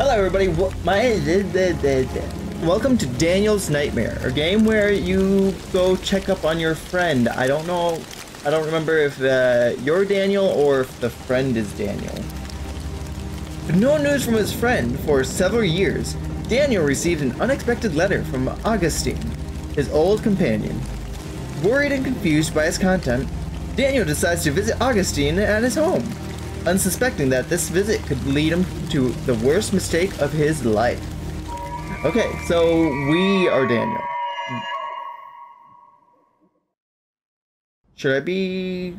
Hello everybody, welcome to Daniel's Nightmare, a game where you go check up on your friend. I don't remember if you're Daniel or if the friend is Daniel. With no news from his friend for several years, Daniel received an unexpected letter from Augustine, his old companion. Worried and confused by its content, Daniel decides to visit Augustine at his home, unsuspecting that this visit could lead him to the worst mistake of his life. Okay, so we are Daniel. Should I be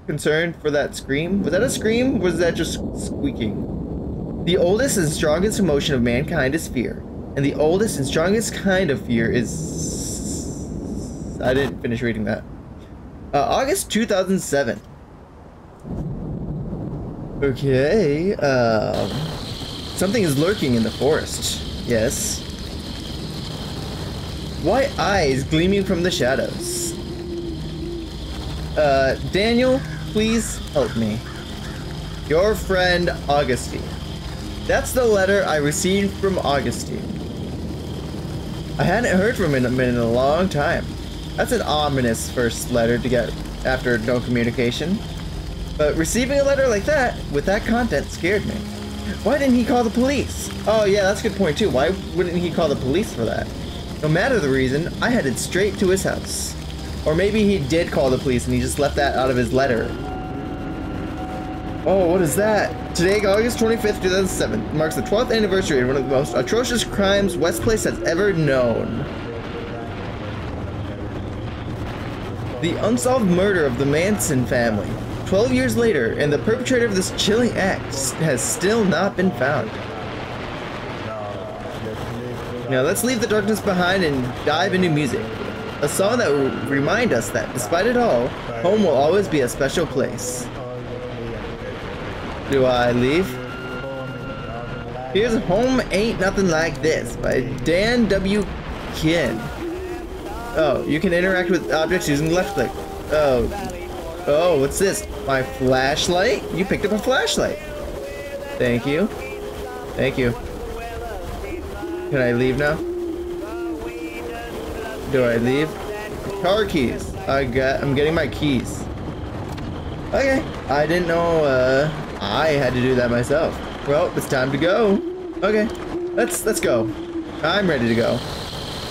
concerned for that scream? Was that a scream, or was that just squeaking? The oldest and strongest emotion of mankind is fear, and the oldest and strongest kind of fear is... I didn't finish reading that. August 2007. Okay, something is lurking in the forest. Yes. White eyes gleaming from the shadows. Daniel, please help me. Your friend, Augustine. That's the letter I received from Augustine. I hadn't heard from him in a long time. That's an ominous first letter to get after no communication. But receiving a letter like that, with that content, scared me. Why didn't he call the police? Oh yeah, that's a good point too. Why wouldn't he call the police for that? No matter the reason, I headed straight to his house. Or maybe he did call the police and he just left that out of his letter. Oh, what is that? Today, August 25th, 2007, marks the 12th anniversary of one of the most atrocious crimes West Place has ever known. The unsolved murder of the Manson family. 12 years later, and the perpetrator of this chilling act has still not been found. Now let's leave the darkness behind and dive into music. A song that will remind us that, despite it all, home will always be a special place. Do I leave? Here's Home Ain't Nothing Like This by Dan W. Kinn. Oh, you can interact with objects using left click. Oh, what's this? My flashlight? You picked up a flashlight. Thank you. Thank you. Can I leave now? Do I leave? Car keys. I'm getting my keys. Okay. I didn't know I had to do that myself. Well, it's time to go. Okay. Let's go. I'm ready to go.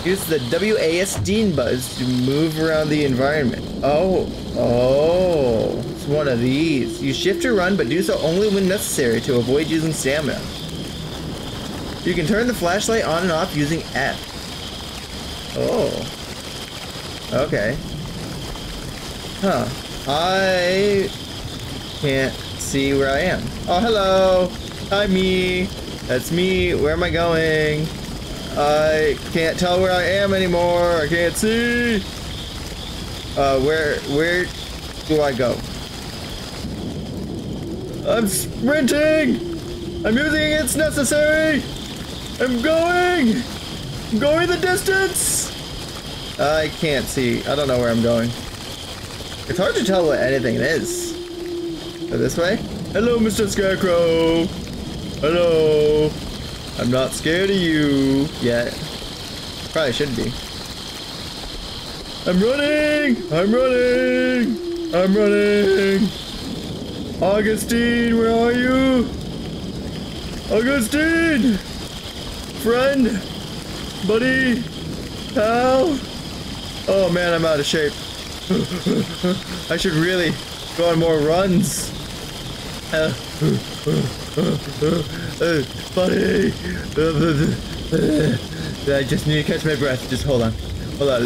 Use the WASD buzz to move around the environment. Oh, it's one of these. You shift or run, but do so only when necessary to avoid using stamina. You can turn the flashlight on and off using F. Oh. Okay. Huh. I can't see where I am. Oh, hello. Hi, me. That's me. Where am I going? I can't tell where I am anymore. I can't see. Where do I go? I'm sprinting. I'm using it. It's necessary. I'm going the distance. I can't see. I don't know where I'm going. It's hard to tell what anything is. Go this way. Hello, Mr. Scarecrow. Hello. I'm not scared of you yet. Probably should be. I'm running! I'm running! I'm running! Augustine, where are you? Augustine! Friend? Buddy? Pal? Oh man, I'm out of shape. I should really go on more runs. Buddy! I just need to catch my breath. Just hold on. Hold on.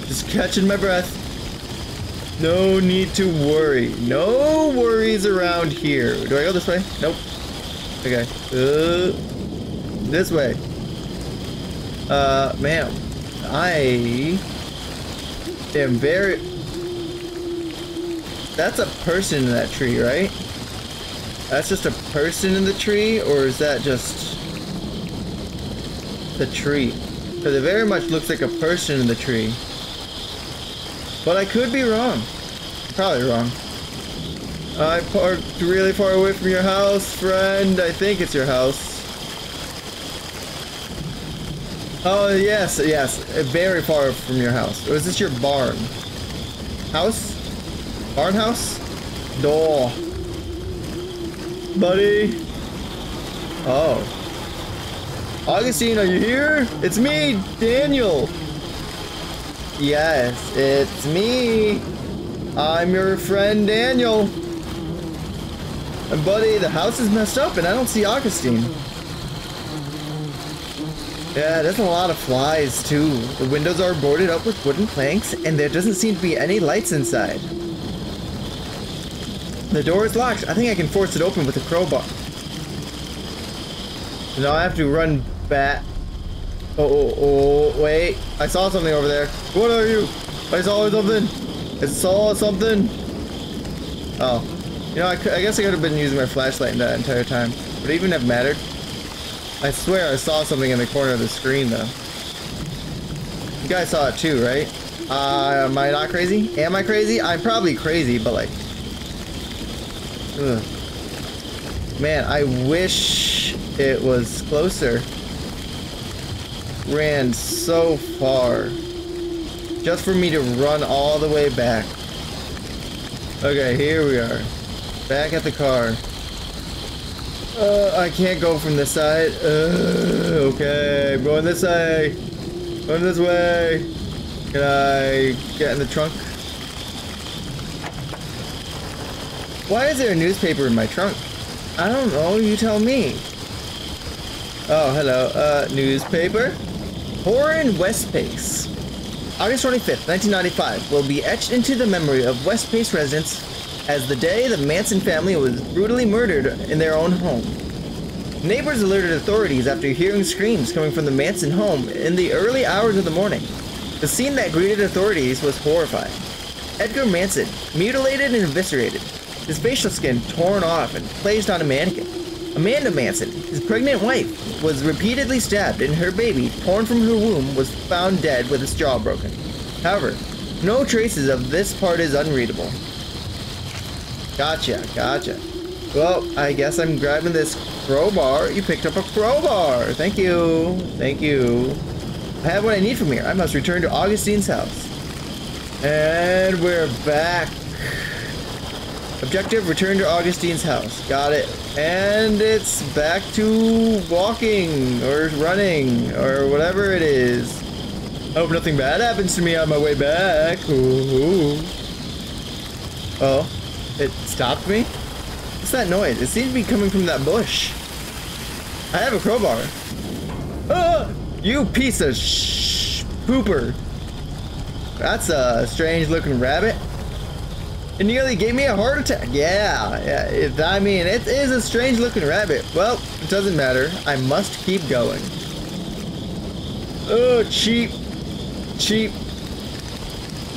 Just catching my breath. No need to worry. No worries around here. Do I go this way? Nope. Okay. This way. Ma'am. I am very... That's a person in that tree, right? That's just a person in the tree, or is that just the tree? Because it very much looks like a person in the tree. But I could be wrong. Probably wrong. I parked really far away from your house, friend. I think it's your house. Oh, yes, yes. Very far from your house. Or is this your barn? House? Barn house? Door. Buddy. Oh. Augustine, are you here? It's me, Daniel. Yes, it's me. I'm your friend, Daniel. And buddy, the house is messed up and I don't see Augustine. Yeah, there's a lot of flies too. The windows are boarded up with wooden planks and there doesn't seem to be any lights inside. The door is locked. I think I can force it open with a crowbar. Now I have to run back. Oh, wait. I saw something over there. What are you? I saw something. I saw something. Oh. You know, I guess I could have been using my flashlight that entire time. Would it even have mattered? I swear I saw something in the corner of the screen, though. You guys saw it too, right? Am I not crazy? Am I crazy? I'm probably crazy, but like... Ugh. Man, I wish it was closer. Ran so far. Just for me to run all the way back. Okay, here we are. Back at the car. I can't go from this side. Okay, I'm going this way. Going this way. Can I get in the trunk? Why is there a newspaper in my trunk? I don't know, you tell me. Oh, hello. Newspaper? Horror in West Pace. August 25th, 1995 will be etched into the memory of West Pace residents as the day the Manson family was brutally murdered in their own home. Neighbors alerted authorities after hearing screams coming from the Manson home in the early hours of the morning. The scene that greeted authorities was horrifying. Edgar Manson, mutilated and eviscerated, his facial skin torn off and placed on a mannequin. Amanda Manson, his pregnant wife, was repeatedly stabbed and her baby, torn from her womb, was found dead with its jaw broken. However, no traces of this part is unreadable. Gotcha, gotcha. Well, I guess I'm grabbing this crowbar. You picked up a crowbar. Thank you. Thank you. I have what I need from here. I must return to Augustine's house. And we're back. Objective, return to Augustine's house. Got it. And it's back to walking or running or whatever it is. I hope nothing bad happens to me on my way back. Ooh. Oh, it stopped me? What's that noise? It seems to be coming from that bush. I have a crowbar. Ah! You piece of pooper. That's a strange looking rabbit. It nearly gave me a heart attack. Yeah. I mean, it is a strange looking rabbit. Well, it doesn't matter. I must keep going. Oh, cheap.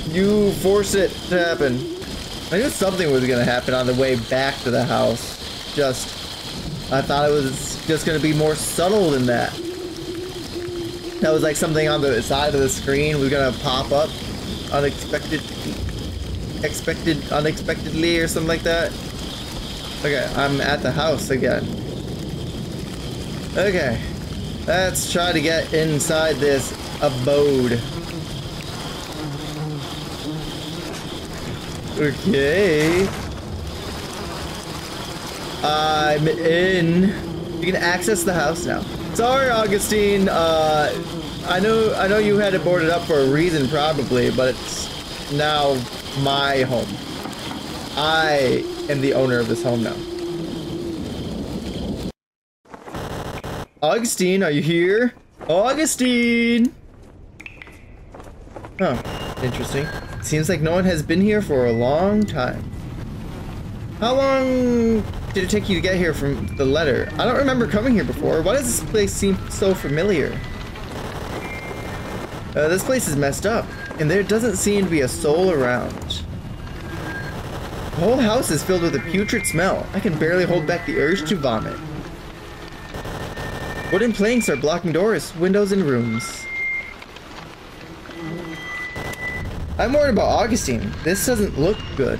You force it to happen. I knew something was gonna happen on the way back to the house. I thought it was just gonna be more subtle than that. That was like something on the side of the screen was gonna pop up unexpectedly or something like that. Okay, I'm at the house again. Okay, let's try to get inside this abode. Okay, I'm in. You can access the house now. Sorry, Augustine. I know you had it boarded up for a reason, probably, but it's now my home. I am the owner of this home now. Augustine, are you here? Augustine! Huh, interesting. Seems like no one has been here for a long time. How long did it take you to get here from the letter? I don't remember coming here before. Why does this place seem so familiar? This place is messed up, and there doesn't seem to be a soul around. The whole house is filled with a putrid smell. I can barely hold back the urge to vomit. Wooden planks are blocking doors, windows, and rooms. I'm worried about Augustine. This doesn't look good.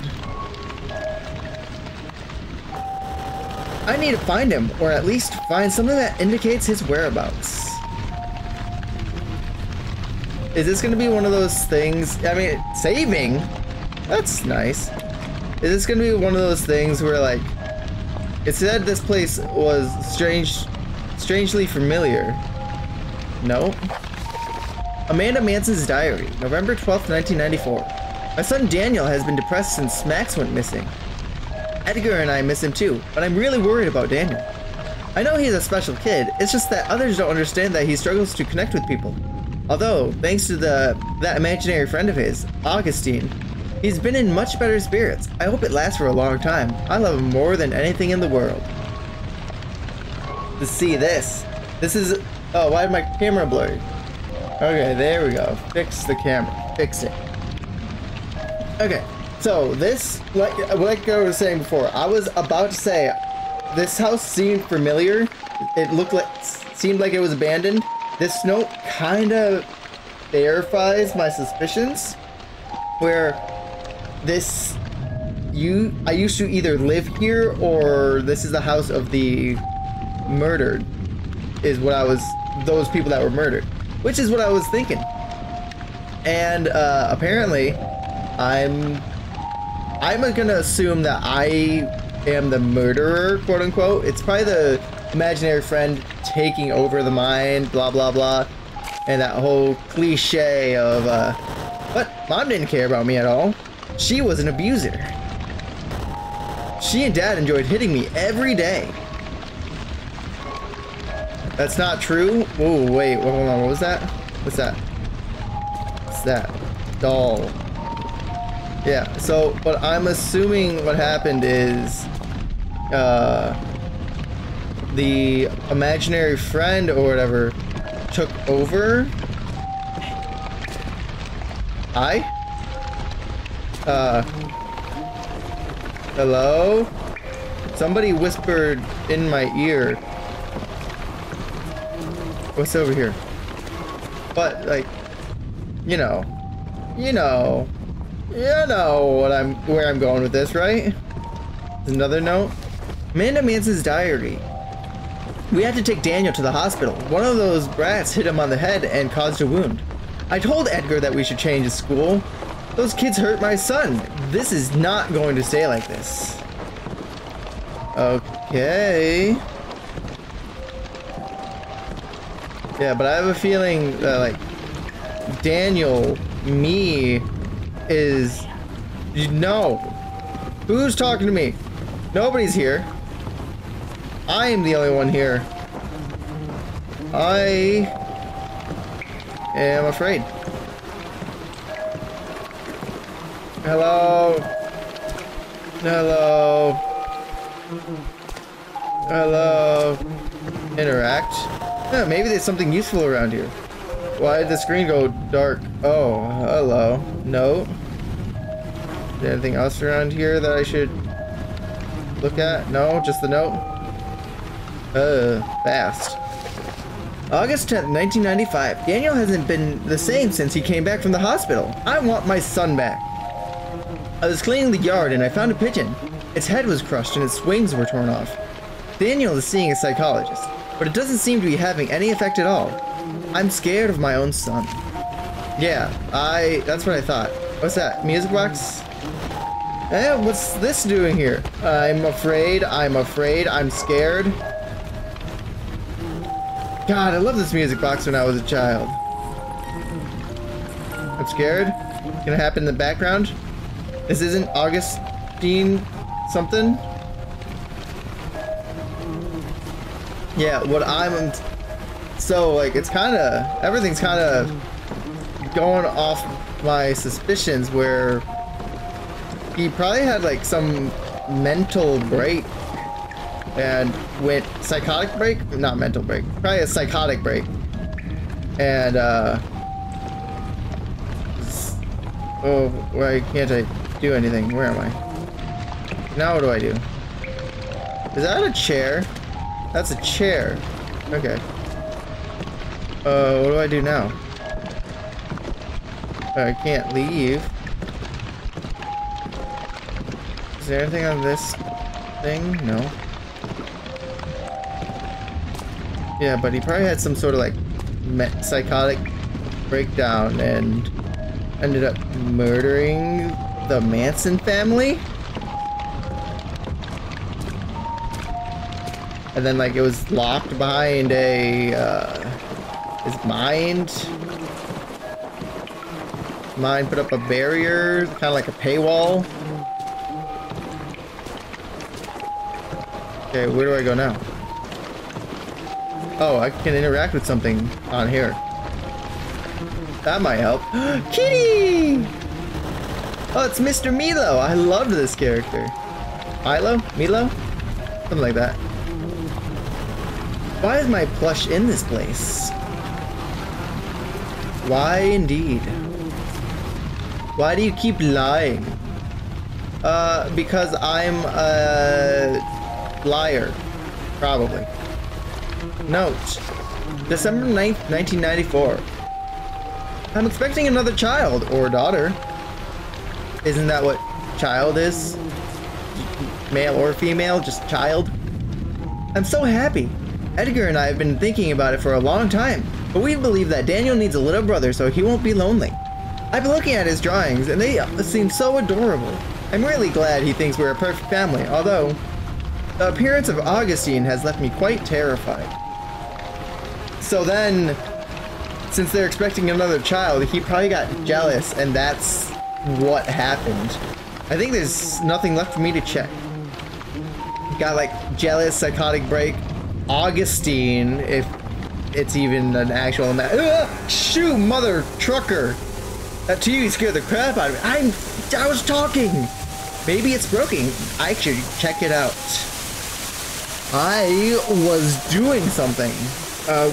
need to find him, or at least find something that indicates his whereabouts. Is this gonna be one of those things? I mean, saving? That's nice. Is this gonna be one of those things where, like, it said this place was strangely familiar? No. Amanda Manson's diary, November 12th, 1994. My son Daniel has been depressed since Max went missing. Edgar and I miss him too, but I'm really worried about Daniel. I know he's a special kid, it's just that others don't understand that he struggles to connect with people. Although, thanks to that imaginary friend of his, Augustine, he's been in much better spirits. I hope it lasts for a long time. I love him more than anything in the world. To see this. This is... Oh, why is my camera blurry? Okay, there we go. Fix the camera. Fix it. Okay, so this, like I was saying before, I was about to say, this house seemed familiar. It seemed like it was abandoned. This note kind of verifies my suspicions, where I used to either live here or this is the house of the murdered, is what those people that were murdered, which is what I was thinking. And apparently I'm gonna assume that I am the murderer, quote unquote. It's probably the imaginary friend taking over the mind, blah blah blah, and that whole cliche of but mom didn't care about me at all. She was an abuser. She and dad enjoyed hitting me every day. That's not true. Oh wait, hold on, what was that? What's that? What's that? Doll. Yeah, so what I'm assuming what happened is the imaginary friend or whatever took over. Hello? Somebody whispered in my ear. What's over here? But like, you know where I'm going with this, right? Another note. Amanda Manson's diary. We had to take Daniel to the hospital. One of those brats hit him on the head and caused a wound. I told Edgar that we should change his school. Those kids hurt my son. This is not going to stay like this. Okay. Yeah, but I have a feeling that, like, Daniel, me, is... No. Who's talking to me? Nobody's here. I am the only one here. I am afraid. Hello? Hello? Hello? Interact? Yeah, maybe there's something useful around here. Why did the screen go dark? Oh, hello. No. Is there anything else around here that I should look at? No, just the note? Fast. August 10th, 1995. Daniel hasn't been the same since he came back from the hospital. I want my son back. I was cleaning the yard and I found a pigeon. Its head was crushed and its wings were torn off. Daniel is seeing a psychologist, but it doesn't seem to be having any effect at all. I'm scared of my own son. Yeah, that's what I thought. What's that? Music box? What's this doing here? I'm afraid, I'm scared. God, I love this music box when I was a child. I'm scared. Gonna happen in the background? This isn't Augustine something? Yeah, what I'm... So, like, it's kinda... Everything's kinda going off my suspicions where he probably had, like, some mental break and went psychotic break? Not mental break. Probably a psychotic break. And, oh, why can't I do anything? Where am I? Now what do I do? Is that a chair? That's a chair. Okay. What do I do now? I can't leave. Is there anything on this thing? No. Yeah, but he probably had some sort of like psychotic breakdown and ended up murdering the Manson family. And then like it was locked behind a his mind. Mind put up a barrier, kind of like a paywall. Okay, where do I go now? Oh, I can interact with something on here. That might help. Kitty! Oh, it's Mr. Milo. I loved this character. Milo? Milo? Something like that. Why is my plush in this place? Why indeed? Why do you keep lying? Because I'm a liar. Probably. Note. December 9th, 1994. I'm expecting another child or daughter. Isn't that what child is? Male or female, just child? I'm so happy. Edgar and I have been thinking about it for a long time, but we believe that Daniel needs a little brother so he won't be lonely. I've been looking at his drawings and they seem so adorable. I'm really glad he thinks we're a perfect family, although the appearance of Augustine has left me quite terrified. So then, since they're expecting another child, he probably got jealous and that's what happened. I think there's nothing left for me to check. Got like jealous, psychotic break. Augustine, if it's even an actual shoot, mother trucker. That TV scared the crap out of me. I was talking. Maybe it's broken. I should check it out. I was doing something.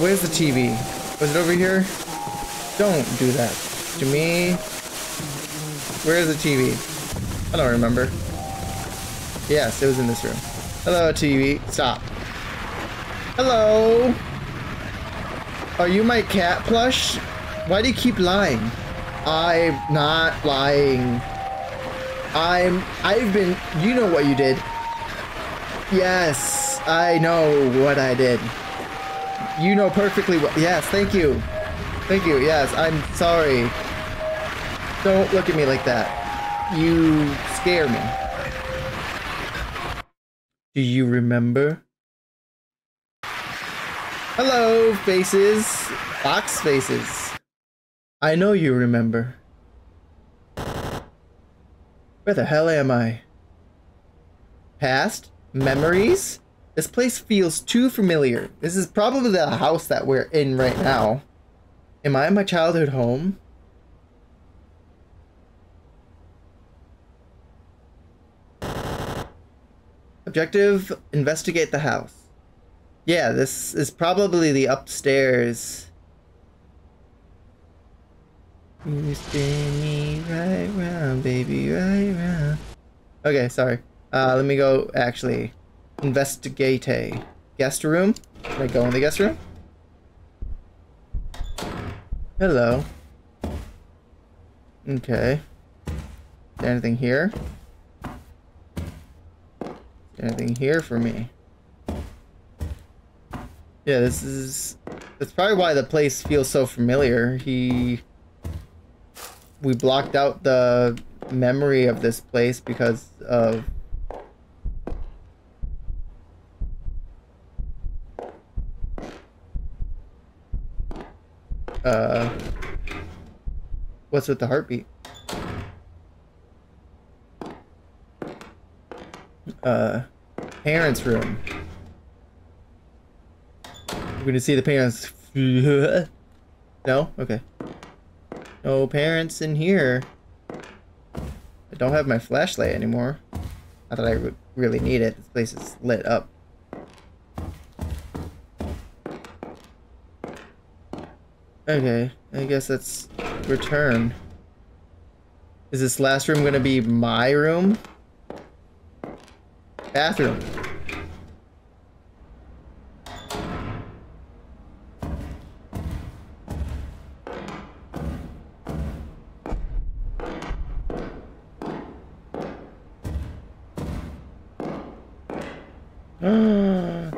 Where's the TV? Was it over here? Don't do that to me. Where's the TV? I don't remember. Yes, it was in this room. Hello, TV. Stop. Hello. Are you my cat plush? Why do you keep lying? I'm not lying. I've been, you know what you did. Yes, I know what I did. You know perfectly what, yes, thank you. Thank you, yes, I'm sorry. Don't look at me like that. You scare me. Do you remember? Hello, faces. Box faces. I know you remember. Where the hell am I? Past? Memories? This place feels too familiar. This is probably the house that we're in right now. Am I in my childhood home? Objective, investigate the house. Yeah, this is probably the upstairs. You spin me right round, baby, right round. Okay, sorry. Let me go actually investigate a guest room. Can I go in the guest room? Hello. Okay. Is there anything here? Is there anything here for me? Yeah, that's probably why the place feels so familiar. We blocked out the memory of this place because of what's with the heartbeat? Parents' room. We're gonna see the parents. No? Okay. No parents in here. I don't have my flashlight anymore. Not that I really need it. This place is lit up. Okay, I guess let's return. Is this last room gonna be my room? Bathroom.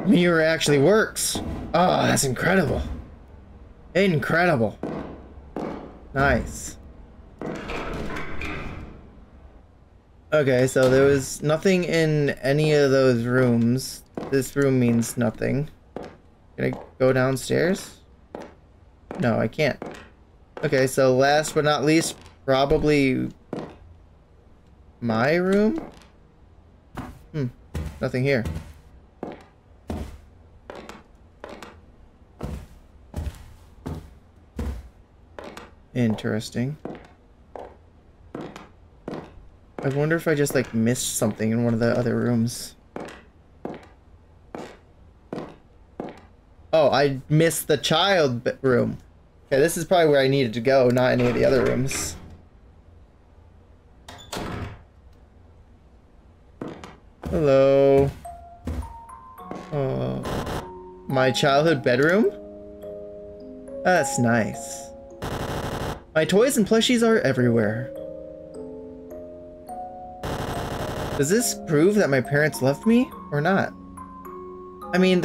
Mirror actually works. Oh, that's incredible. Incredible. Nice. Okay, so there was nothing in any of those rooms. This room means nothing. Can I go downstairs? No, I can't. Okay, so last but not least, probably my room? Nothing here. Interesting. I wonder if I just like missed something in one of the other rooms. Oh, I missed the child room. Okay, this is probably where I needed to go, not any of the other rooms. Hello. My childhood bedroom? That's nice. My toys and plushies are everywhere. Does this prove that my parents loved me or not? I mean,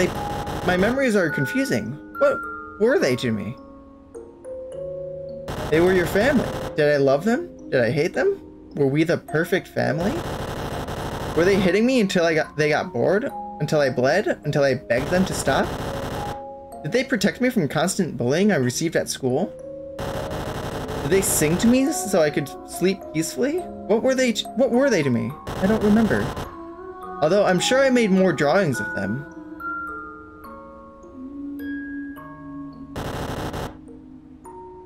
my memories are confusing. What were they to me? They were your family. Did I love them? Did I hate them? Were we the perfect family? Were they hitting me until they got bored? Until I bled? Until I begged them to stop? Did they protect me from constant bullying I received at school? Did they sing to me so I could sleep peacefully? What were they to me? I don't remember. Although I'm sure I made more drawings of them.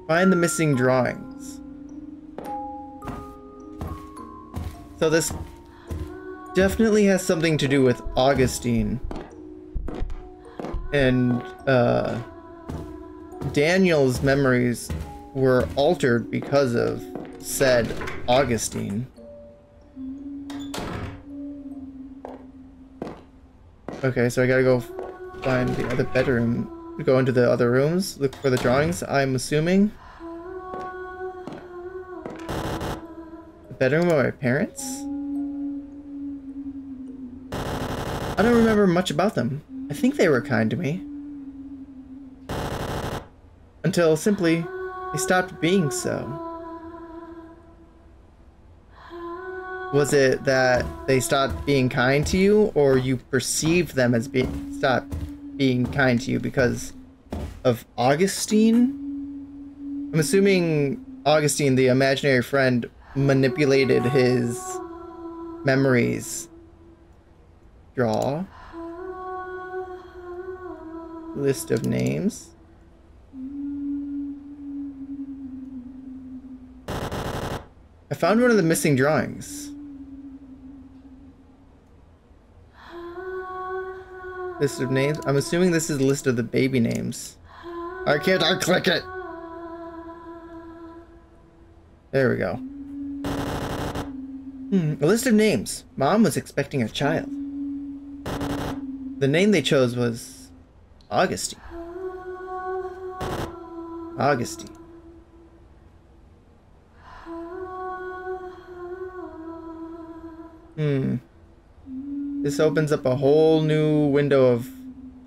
Find the missing drawings. So this definitely has something to do with Augustine. And Daniel's memories were altered because of said Augustine. Okay, so I gotta go find the other bedroom. Go into the other rooms, look for the drawings, I'm assuming. The bedroom of my parents? I don't remember much about them. I think they were kind to me. Until simply, they stopped being so. Was it that they stopped being kind to you, or you perceived them as stopped being kind to you because of Augustine? I'm assuming Augustine, the imaginary friend, manipulated his memories. Draw. List of names. I found one of the missing drawings. List of names. I'm assuming this is a list of the baby names. Why can't I click it? There we go. A list of names. Mom was expecting a child. The name they chose was Augustine. Augustine. This opens up a whole new window of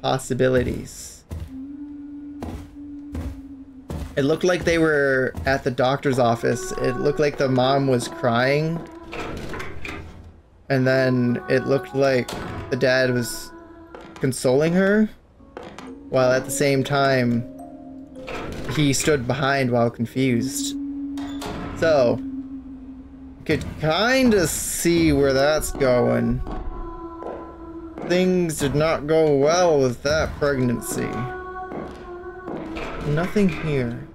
possibilities. It looked like they were at the doctor's office. It looked like the mom was crying. And then it looked like the dad was consoling her, while at the same time he stood behind while confused. So you could kind of see where that's going. Things did not go well with that pregnancy. Nothing here.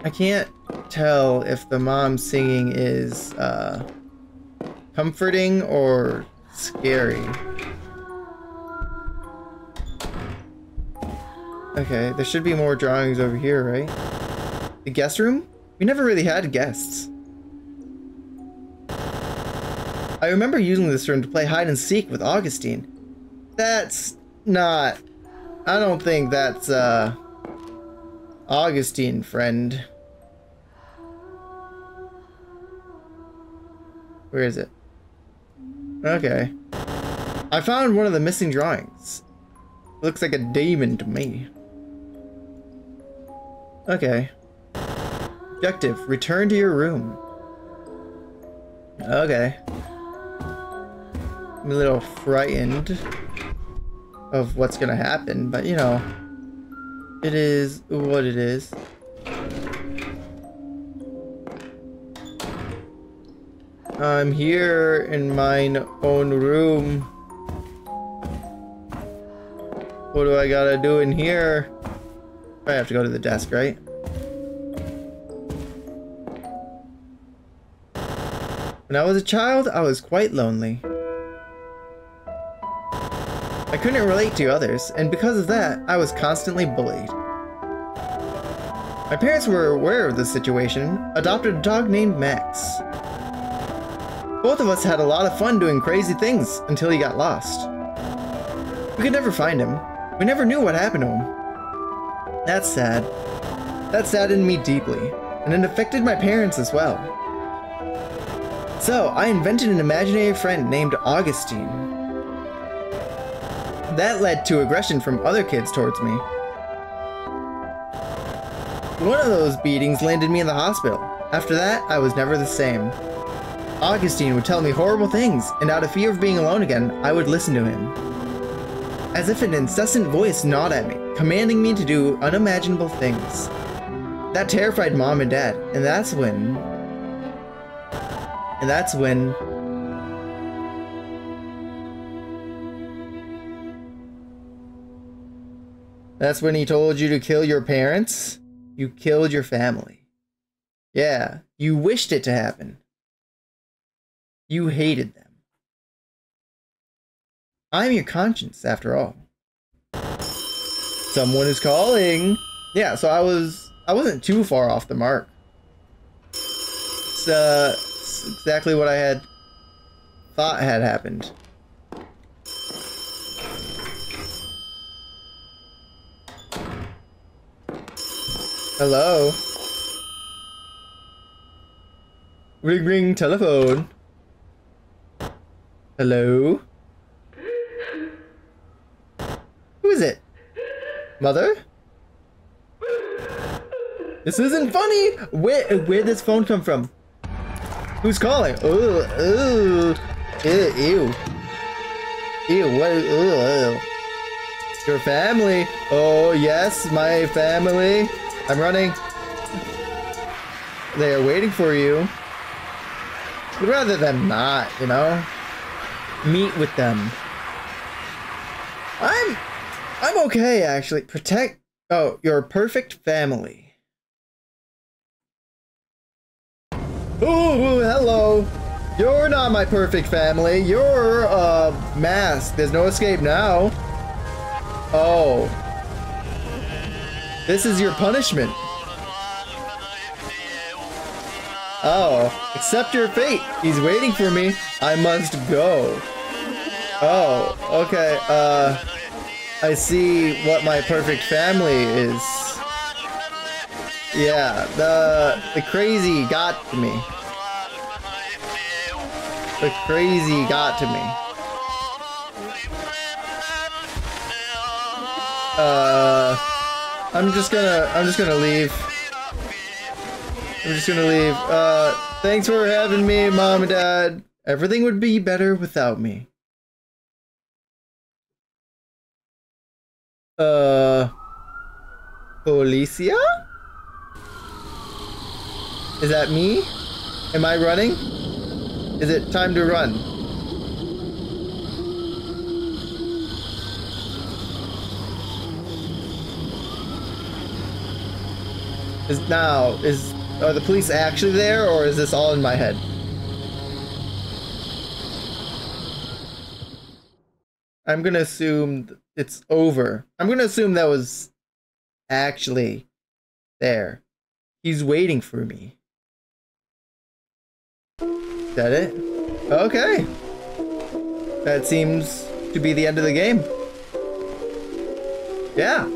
I can't tell if the mom singing is comforting or scary. Okay, there should be more drawings over here, right? The guest room? We never really had guests. I remember using this room to play hide and seek with Augustine. That's not... I don't think that's, Augustine, friend. Where is it? Okay. I found one of the missing drawings. Looks like a demon to me. Okay. Objective, return to your room. Okay. I'm a little frightened of what's gonna happen, but you know, it is what it is. I'm here in mine own room. What do I gotta do in here? I have to go to the desk, right? When I was a child, I was quite lonely. I couldn't relate to others, and because of that, I was constantly bullied. My parents were aware of the situation, adopted a dog named Max. Both of us had a lot of fun doing crazy things until he got lost. We could never find him. We never knew what happened to him. That's sad. That saddened me deeply, and it affected my parents as well. So, I invented an imaginary friend named Augustine. That led to aggression from other kids towards me. One of those beatings landed me in the hospital. After that, I was never the same. Augustine would tell me horrible things, and out of fear of being alone again, I would listen to him. As if an incessant voice gnawed at me, commanding me to do unimaginable things. That terrified Mom and Dad, and that's when he told you to kill your parents? You killed your family. Yeah, you wished it to happen. You hated them. I'm your conscience, after all. Someone is calling. Yeah, so I wasn't too far off the mark. It's exactly what I had thought had happened. Hello? Ring ring telephone. Hello? Who is it? Mother? This isn't funny! Where'd this phone come from? Who's calling? Ooh, ooh, ew, ew. Ew, what, ooh. Your family. Oh, yes, my family. I'm running. They are waiting for you. Would rather them not, you know? Meet with them. I'm okay, actually. Oh, your perfect family. Oh, hello. You're not my perfect family. You're masked. There's no escape now. Oh. This is your punishment. Oh, accept your fate. He's waiting for me. I must go. Oh, okay. I see what my perfect family is. Yeah, the crazy got to me. The crazy got to me. I'm just gonna leave. I'm just gonna leave. Thanks for having me, Mom and Dad. Everything would be better without me. Policia? Is that me? Am I running? Is it time to run? Are the police actually there, or is this all in my head? I'm gonna assume it's over. I'm gonna assume that was actually there. He's waiting for me. Is that it? Okay. That seems to be the end of the game. Yeah.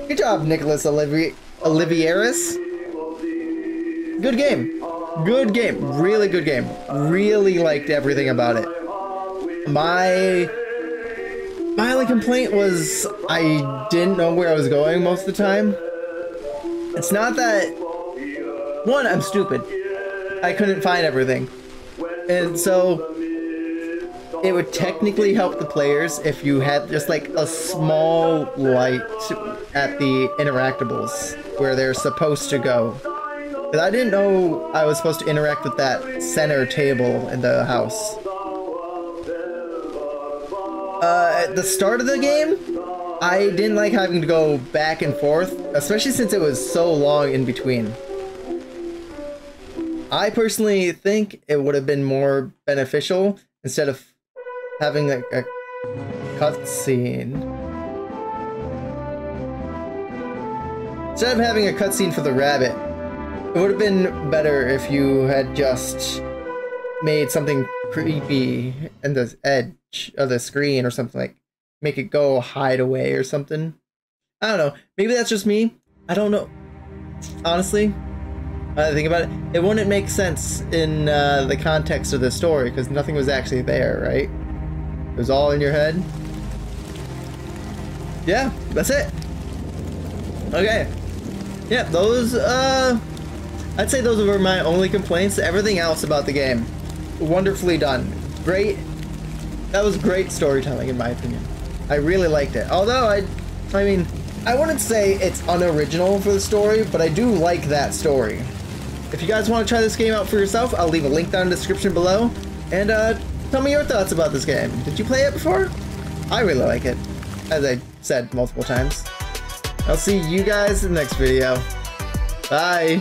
Good job, Nicholas Olivieris. Good game. Good game. Really good game. Really liked everything about it. My My only complaint was I didn't know where I was going most of the time. It's not that... One, I'm stupid. I couldn't find everything. And so... It would technically help the players if you had just like a small light at the interactables where they're supposed to go. Because I didn't know I was supposed to interact with that center table in the house. At the start of the game, I didn't like having to go back and forth, especially since it was so long in between. I personally think it would have been more beneficial instead of having like a cutscene. Instead of having a cutscene for the rabbit, it would have been better if you had just made something creepy in the edge of the screen or something, like make it go hide away or something. I don't know. Maybe that's just me. I don't know. Honestly, I think about it. It wouldn't make sense in the context of the story because nothing was actually there, right? It was all in your head. Yeah, that's it. Okay. Yeah, those, I'd say those were my only complaints. Everything else about the game, wonderfully done. Great. That was great storytelling, in my opinion. I really liked it. Although, I mean, I wouldn't say it's unoriginal for the story, but I do like that story. If you guys want to try this game out for yourself, I'll leave a link down in the description below. And, tell me your thoughts about this game. Did you play it before? I really like it, as I said multiple times. I'll see you guys in the next video. Bye!